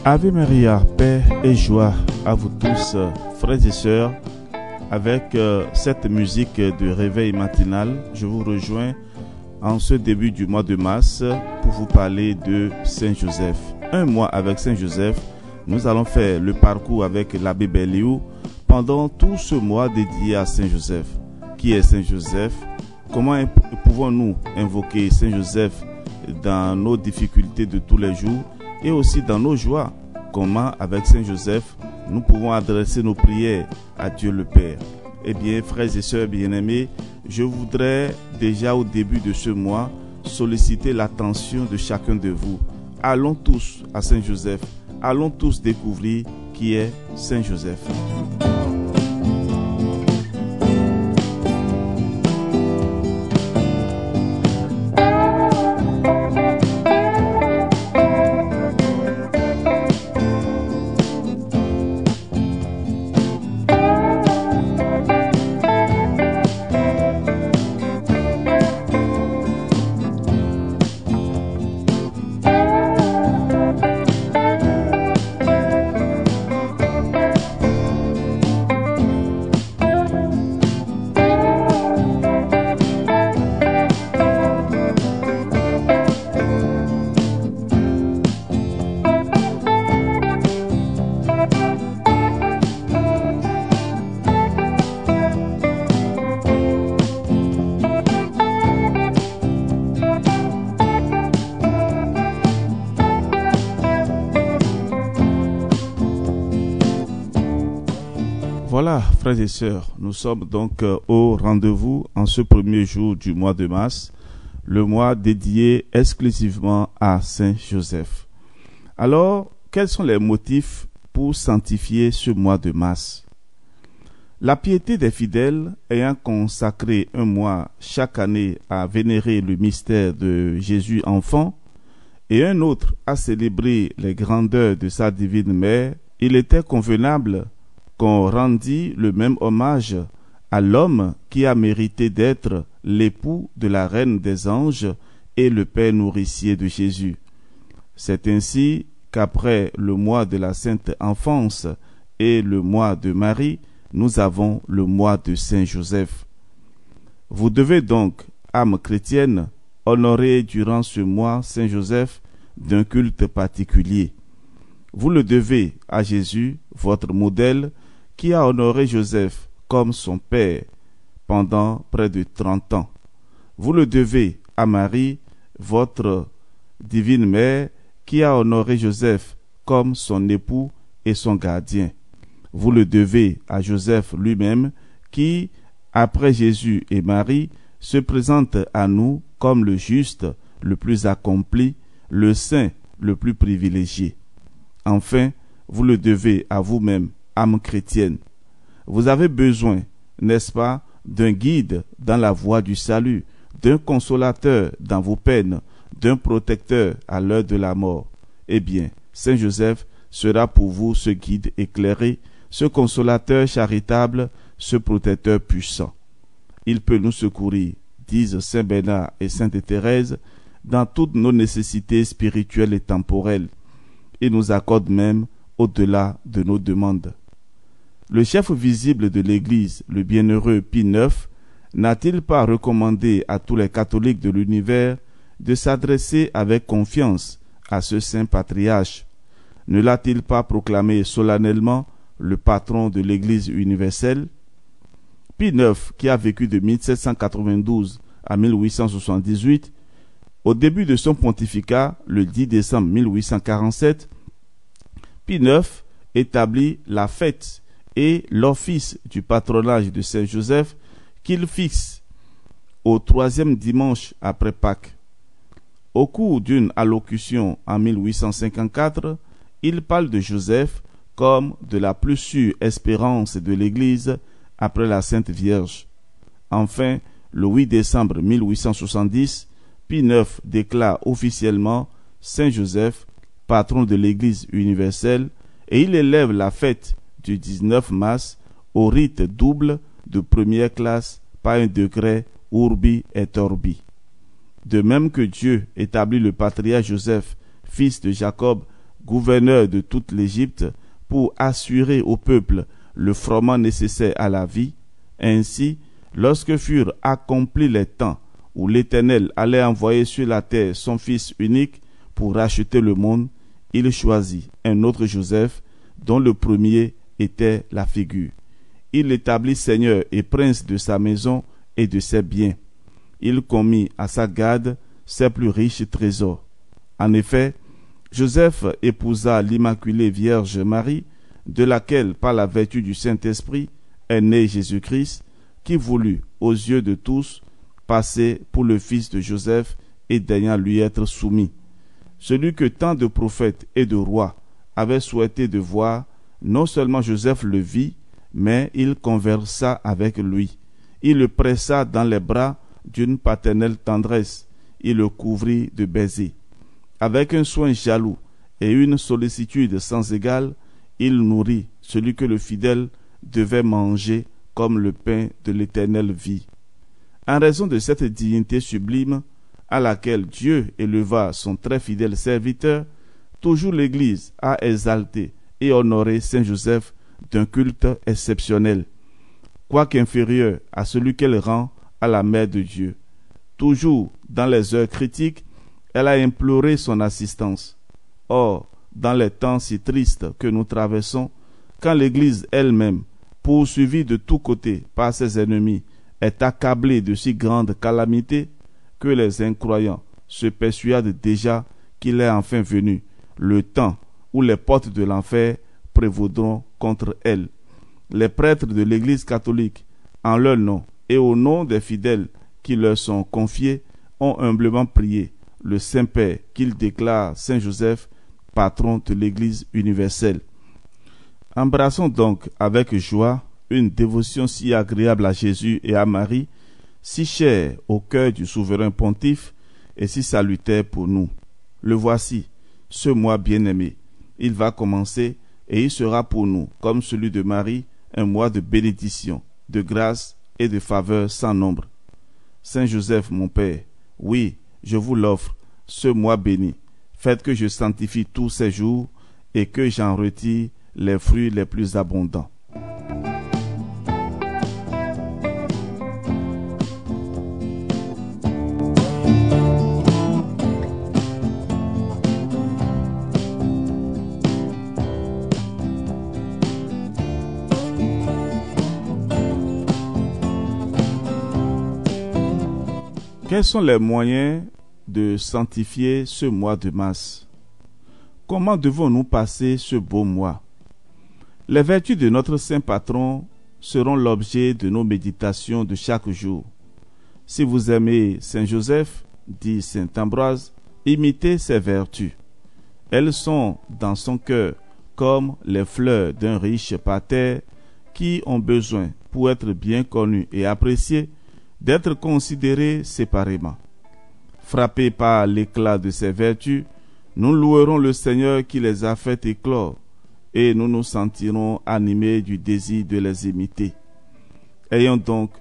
Ave Maria, paix et joie à vous tous, frères et sœurs. Avec cette musique de réveil matinal, je vous rejoins en ce début du mois de mars pour vous parler de Saint Joseph. Un mois avec Saint Joseph, nous allons faire le parcours avec l'abbé Belliou pendant tout ce mois dédié à Saint Joseph. Qui est Saint Joseph? Comment pouvons-nous invoquer Saint Joseph dans nos difficultés de tous les jours et aussi dans nos joies? Comment, avec Saint Joseph, nous pouvons adresser nos prières à Dieu le Père? Eh bien, frères et sœurs bien-aimés, je voudrais déjà au début de ce mois solliciter l'attention de chacun de vous. Allons tous à Saint Joseph. Allons tous découvrir qui est Saint Joseph. Voilà, frères et sœurs, nous sommes donc au rendez-vous en ce premier jour du mois de mars, le mois dédié exclusivement à Saint Joseph. Alors, quels sont les motifs pour sanctifier ce mois de mars? La piété des fidèles ayant consacré un mois chaque année à vénérer le mystère de Jésus enfant et un autre à célébrer les grandeurs de sa divine mère, il était convenable qu'on rendit le même hommage à l'homme qui a mérité d'être l'époux de la reine des anges et le père nourricier de Jésus. C'est ainsi qu'après le mois de la Sainte Enfance et le mois de Marie, nous avons le mois de Saint Joseph. Vous devez donc, âme chrétienne, honorer durant ce mois Saint Joseph d'un culte particulier. Vous le devez à Jésus, votre modèle, qui a honoré Joseph comme son père pendant près de 30 ans. Vous le devez à Marie, votre divine mère, qui a honoré Joseph comme son époux et son gardien. Vous le devez à Joseph lui-même, qui, après Jésus et Marie, se présente à nous comme le juste, le plus accompli, le saint, le plus privilégié. Enfin, vous le devez à vous-même, âme chrétienne. Vous avez besoin, n'est-ce pas, d'un guide dans la voie du salut, d'un consolateur dans vos peines, d'un protecteur à l'heure de la mort. Eh bien, Saint Joseph sera pour vous ce guide éclairé, ce consolateur charitable, ce protecteur puissant. Il peut nous secourir, disent Saint Bernard et Sainte Thérèse, dans toutes nos nécessités spirituelles et temporelles. Il nous accorde même au-delà de nos demandes. Le chef visible de l'Église, le bienheureux Pie IX, n'a-t-il pas recommandé à tous les catholiques de l'univers de s'adresser avec confiance à ce saint patriarche? Ne l'a-t-il pas proclamé solennellement le patron de l'Église universelle? Pie IX, qui a vécu de 1792 à 1878, au début de son pontificat, le 10 décembre 1847, Pie IX établit la fête et l'office du patronage de Saint Joseph qu'il fixe au 3e dimanche après Pâques. Au cours d'une allocution en 1854, il parle de Joseph comme de la plus sûre espérance de l'Église après la Sainte Vierge. Enfin, le 8 décembre 1870, Pie IX déclare officiellement Saint Joseph, patron de l'Église universelle, et il élève la fête du 19 mars au rite double de première classe par un décret Urbi et Orbi. De même que Dieu établit le patriarche Joseph, fils de Jacob, gouverneur de toute l'Égypte, pour assurer au peuple le froment nécessaire à la vie. Ainsi, lorsque furent accomplis les temps où l'Éternel allait envoyer sur la terre son Fils unique pour racheter le monde, il choisit un autre Joseph, dont le premier était la figure. Il l'établit seigneur et prince de sa maison et de ses biens. Il commit à sa garde ses plus riches trésors. En effet, Joseph épousa l'Immaculée Vierge Marie, de laquelle, par la vertu du Saint-Esprit, est né Jésus-Christ, qui voulut, aux yeux de tous, passer pour le fils de Joseph et daignant lui être soumis. Celui que tant de prophètes et de rois avaient souhaité de voir, non seulement Joseph le vit, mais il conversa avec lui. Il le pressa dans les bras d'une paternelle tendresse. Il le couvrit de baisers. Avec un soin jaloux et une sollicitude sans égale, il nourrit celui que le fidèle devait manger comme le pain de l'éternelle vie. En raison de cette dignité sublime à laquelle Dieu éleva son très fidèle serviteur, toujours l'Église a exalté et honoré Saint Joseph d'un culte exceptionnel, quoique inférieur à celui qu'elle rend à la Mère de Dieu. Toujours dans les heures critiques, elle a imploré son assistance. Or, dans les temps si tristes que nous traversons, quand l'Église elle-même, poursuivie de tous côtés par ses ennemis, est accablée de si grandes calamités, que les incroyants se persuadent déjà qu'il est enfin venu le temps où les portes de l'enfer prévaudront contre elle. Les prêtres de l'Église catholique, en leur nom et au nom des fidèles qui leur sont confiés, ont humblement prié le Saint-Père qu'il déclare Saint Joseph, patron de l'Église universelle. Embrassons donc avec joie une dévotion si agréable à Jésus et à Marie, si chère au cœur du souverain pontife et si salutaire pour nous. Le voici, ce mois bien-aimé. Il va commencer et il sera pour nous, comme celui de Marie, un mois de bénédiction, de grâce et de faveur sans nombre. Saint Joseph, mon Père, oui, je vous l'offre, ce mois béni. Faites que je sanctifie tous ces jours et que j'en retire les fruits les plus abondants. Quels sont les moyens de sanctifier ce mois de mars? Comment devons-nous passer ce beau mois? Les vertus de notre saint patron seront l'objet de nos méditations de chaque jour. Si vous aimez Saint Joseph, dit Saint Ambroise, imitez ses vertus. Elles sont dans son cœur comme les fleurs d'un riche parterre qui ont besoin, pour être bien connues et appréciées, d'être considérés séparément. Frappés par l'éclat de ces vertus, nous louerons le Seigneur qui les a fait éclore et nous nous sentirons animés du désir de les imiter. Ayons donc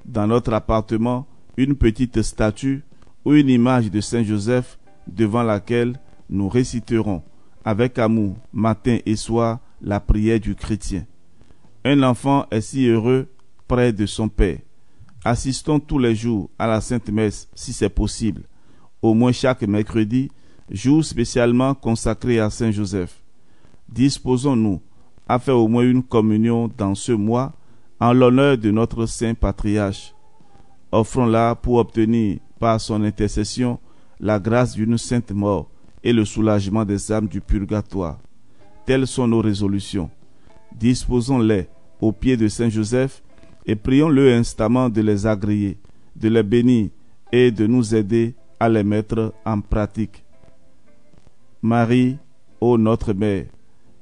dans notre appartement une petite statue ou une image de Saint Joseph devant laquelle nous réciterons avec amour matin et soir la prière du chrétien. Un enfant est si heureux près de son Père. Assistons tous les jours à la Sainte Messe si c'est possible, au moins chaque mercredi, jour spécialement consacré à Saint Joseph. Disposons-nous à faire au moins une communion dans ce mois en l'honneur de notre Saint Patriarche. Offrons-la pour obtenir par son intercession la grâce d'une sainte mort et le soulagement des âmes du purgatoire. Telles sont nos résolutions. Disposons-les aux pieds de Saint Joseph et prions-le instamment de les agréer, de les bénir et de nous aider à les mettre en pratique. Marie, ô notre Mère,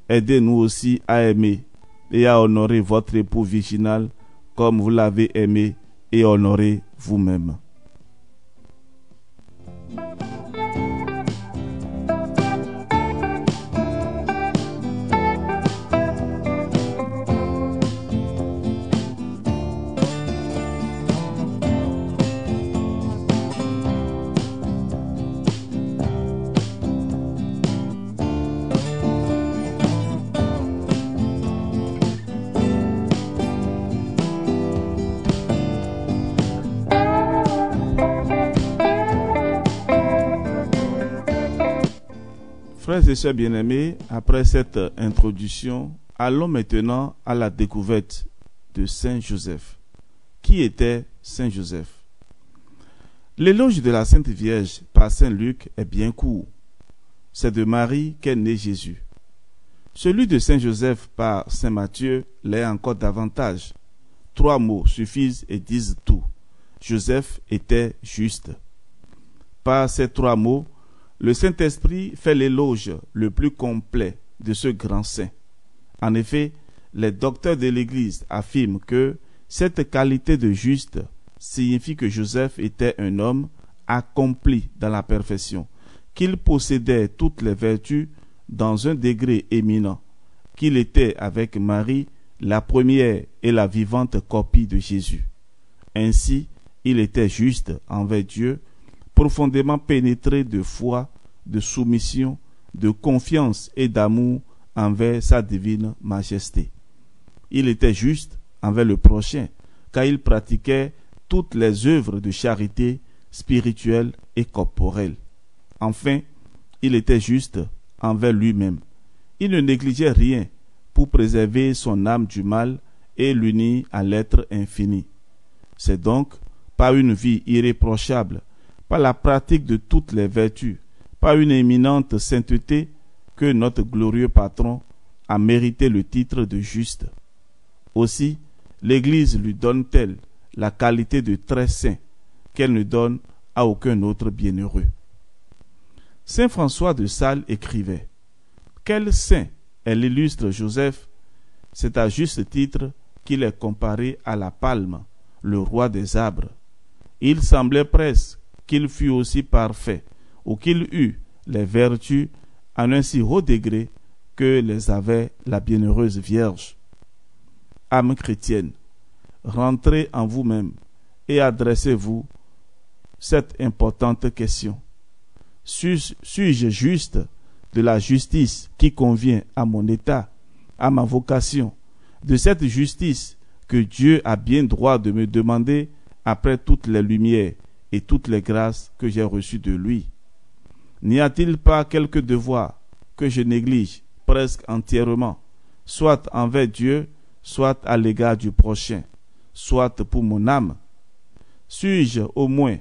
aidez-nous aussi à aimer et à honorer votre époux virginal comme vous l'avez aimé et honoré vous-même. Frères et sœurs bien-aimés, après cette introduction, allons maintenant à la découverte de Saint Joseph. Qui était Saint Joseph? L'éloge de la Sainte Vierge par Saint Luc est bien court. C'est de Marie qu'est né Jésus. Celui de Saint Joseph par Saint Matthieu l'est encore davantage. 3 mots suffisent et disent tout. Joseph était juste. Par ces 3 mots, le Saint-Esprit fait l'éloge le plus complet de ce grand saint. En effet, les docteurs de l'Église affirment que cette qualité de juste signifie que Joseph était un homme accompli dans la perfection, qu'il possédait toutes les vertus dans un degré éminent, qu'il était avec Marie la première et la vivante copie de Jésus. Ainsi, il était juste envers Dieu, profondément pénétré de foi, de soumission, de confiance et d'amour envers sa divine majesté. Il était juste envers le prochain, car il pratiquait toutes les œuvres de charité spirituelle et corporelle. Enfin, il était juste envers lui-même. Il ne négligeait rien pour préserver son âme du mal et l'unir à l'être infini. C'est donc par une vie irréprochable, par la pratique de toutes les vertus, par une éminente sainteté que notre glorieux patron a mérité le titre de juste. Aussi, l'Église lui donne-t-elle la qualité de très saint qu'elle ne donne à aucun autre bienheureux. Saint François de Sales écrivait: quel saint est l'illustre Joseph! C'est à juste titre qu'il est comparé à la palme, le roi des arbres. Il semblait presque qu'il fût aussi parfait, ou qu'il eût les vertus en un si haut degré que les avait la bienheureuse Vierge. Âme chrétienne, rentrez en vous-même et adressez-vous cette importante question. Suis-je juste de la justice qui convient à mon état, à ma vocation, de cette justice que Dieu a bien droit de me demander après toutes les lumières et toutes les grâces que j'ai reçues de lui? N'y a-t-il pas quelque devoir que je néglige presque entièrement, soit envers Dieu, soit à l'égard du prochain, soit pour mon âme? Suis-je au moins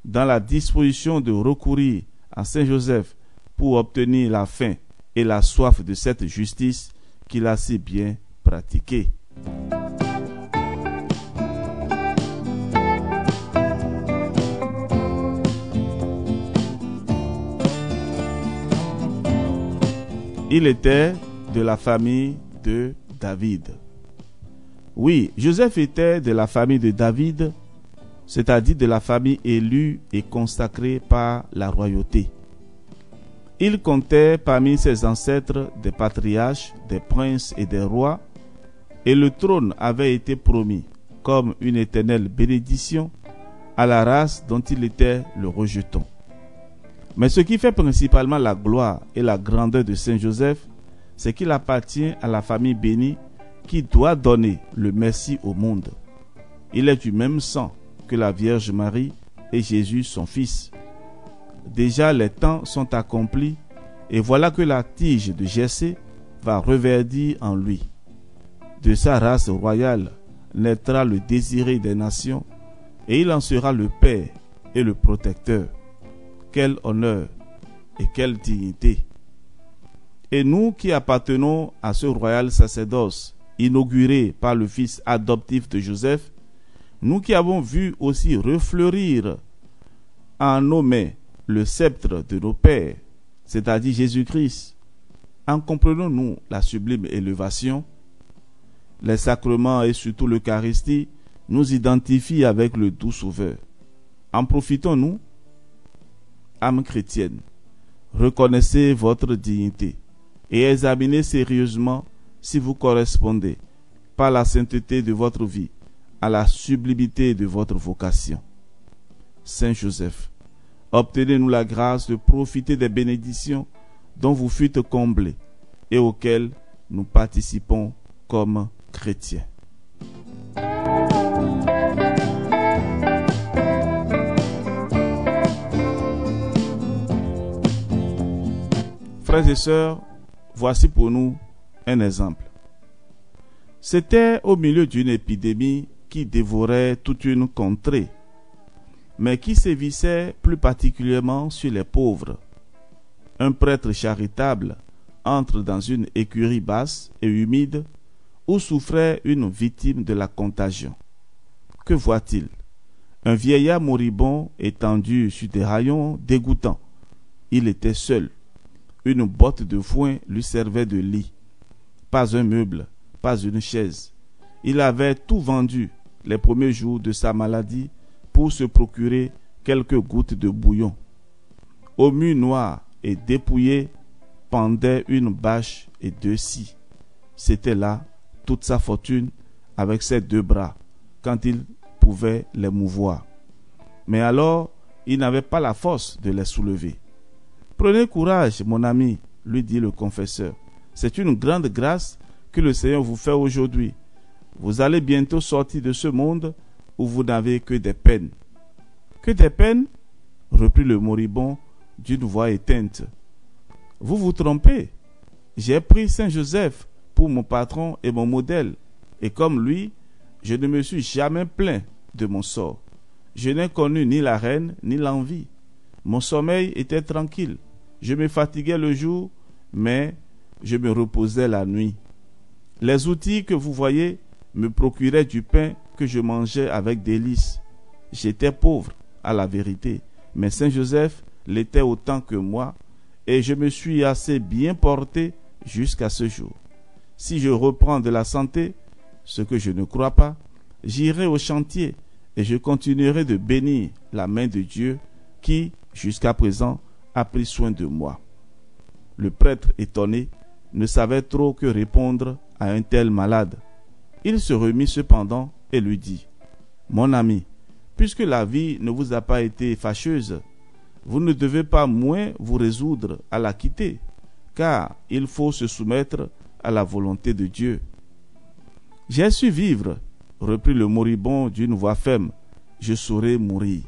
dans la disposition de recourir à Saint Joseph pour obtenir la faim et la soif de cette justice qu'il a si bien pratiquée? Il était de la famille de David. Oui, Joseph était de la famille de David, c'est-à-dire de la famille élue et consacrée par la royauté. Il comptait parmi ses ancêtres des patriarches, des princes et des rois, et le trône avait été promis comme une éternelle bénédiction à la race dont il était le rejeton. Mais ce qui fait principalement la gloire et la grandeur de Saint Joseph, c'est qu'il appartient à la famille bénie qui doit donner le Messie au monde. Il est du même sang que la Vierge Marie et Jésus son fils. Déjà les temps sont accomplis et voilà que la tige de Jessé va reverdir en lui. De sa race royale naîtra le désiré des nations et il en sera le Père et le protecteur. Quel honneur et quelle dignité! Et nous qui appartenons à ce royal sacerdoce inauguré par le fils adoptif de Joseph, nous qui avons vu aussi refleurir en nos mains le sceptre de nos pères, c'est-à-dire Jésus-Christ, en comprenons-nous la sublime élévation? Les sacrements et surtout l'Eucharistie nous identifient avec le doux Sauveur. En profitons-nous? Âme chrétienne, reconnaissez votre dignité et examinez sérieusement si vous correspondez, par la sainteté de votre vie, à la sublimité de votre vocation. Saint Joseph, obtenez-nous la grâce de profiter des bénédictions dont vous fûtes comblés et auxquelles nous participons comme chrétiens. Frères et sœurs, voici pour nous un exemple. C'était au milieu d'une épidémie qui dévorait toute une contrée, mais qui sévissait plus particulièrement sur les pauvres. Un prêtre charitable entre dans une écurie basse et humide où souffrait une victime de la contagion. Que voit-il? Un vieillard moribond étendu sur des haillons dégoûtants. Il était seul. Une botte de foin lui servait de lit. Pas un meuble, pas une chaise. Il avait tout vendu les premiers jours de sa maladie pour se procurer quelques gouttes de bouillon. Au mur noir et dépouillé pendait une bâche et 2 scies. C'était là toute sa fortune avec ses 2 bras, quand il pouvait les mouvoir. Mais alors, il n'avait pas la force de les soulever. « Prenez courage, mon ami, lui dit le confesseur. C'est une grande grâce que le Seigneur vous fait aujourd'hui. Vous allez bientôt sortir de ce monde où vous n'avez que des peines. » « Que des peines ?» reprit le moribond d'une voix éteinte. « Vous vous trompez. J'ai pris Saint Joseph pour mon patron et mon modèle, et comme lui, je ne me suis jamais plaint de mon sort. Je n'ai connu ni la haine ni l'envie. Mon sommeil était tranquille. Je me fatiguais le jour, mais je me reposais la nuit. Les outils que vous voyez me procuraient du pain que je mangeais avec délice. J'étais pauvre, à la vérité, mais Saint Joseph l'était autant que moi, et je me suis assez bien porté jusqu'à ce jour. Si je reprends de la santé, ce que je ne crois pas, j'irai au chantier et je continuerai de bénir la main de Dieu qui, jusqu'à présent, a pris soin de moi. » Le prêtre, étonné, ne savait trop que répondre à un tel malade. Il se remit cependant et lui dit : « Mon ami, puisque la vie ne vous a pas été fâcheuse, vous ne devez pas moins vous résoudre à la quitter, car il faut se soumettre à la volonté de Dieu. »« J'ai su vivre, reprit le moribond d'une voix ferme, je saurai mourir.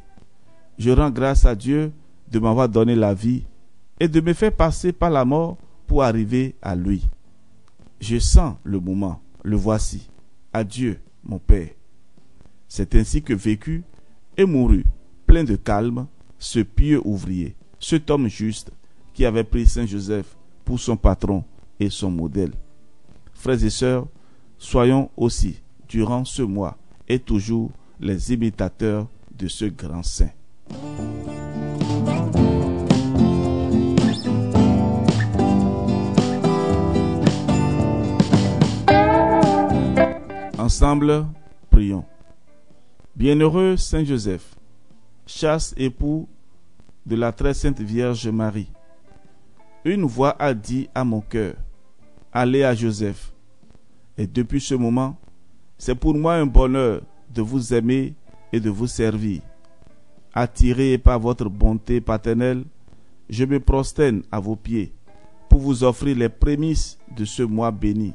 Je rends grâce à Dieu de m'avoir donné la vie et de me faire passer par la mort pour arriver à lui. Je sens le moment, le voici. Adieu, mon Père. » C'est ainsi que vécut et mourut, plein de calme, ce pieux ouvrier, cet homme juste qui avait pris Saint Joseph pour son patron et son modèle. Frères et sœurs, soyons aussi, durant ce mois et toujours, les imitateurs de ce grand saint. Ensemble, prions. Bienheureux Saint Joseph, chaste époux de la très sainte Vierge Marie, une voix a dit à mon cœur : allez à Joseph. Et depuis ce moment, c'est pour moi un bonheur de vous aimer et de vous servir. Attiré par votre bonté paternelle, je me prosterne à vos pieds pour vous offrir les prémices de ce mois béni.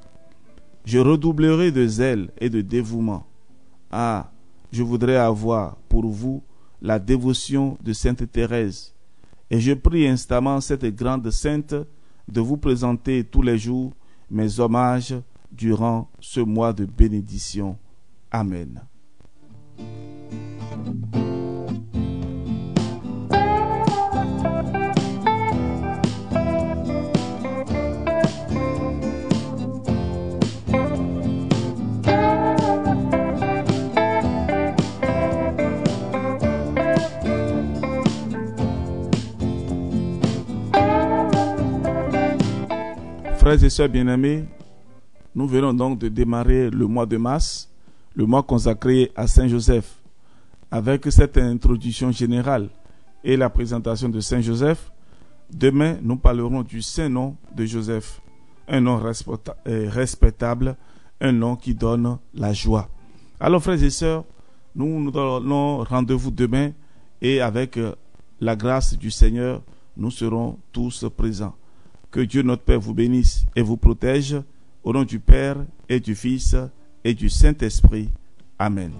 Je redoublerai de zèle et de dévouement. Ah, je voudrais avoir pour vous la dévotion de Sainte Thérèse, et je prie instamment cette grande sainte de vous présenter tous les jours mes hommages durant ce mois de bénédiction. Amen. Frères et sœurs bien-aimés, nous venons donc de démarrer le mois de mars, le mois consacré à Saint Joseph. Avec cette introduction générale et la présentation de Saint Joseph, demain nous parlerons du saint nom de Joseph, un nom respectable, un nom qui donne la joie. Alors frères et sœurs, nous donnons rendez-vous demain et avec la grâce du Seigneur, nous serons tous présents. Que Dieu notre Père vous bénisse et vous protège, au nom du Père et du Fils et du Saint-Esprit. Amen.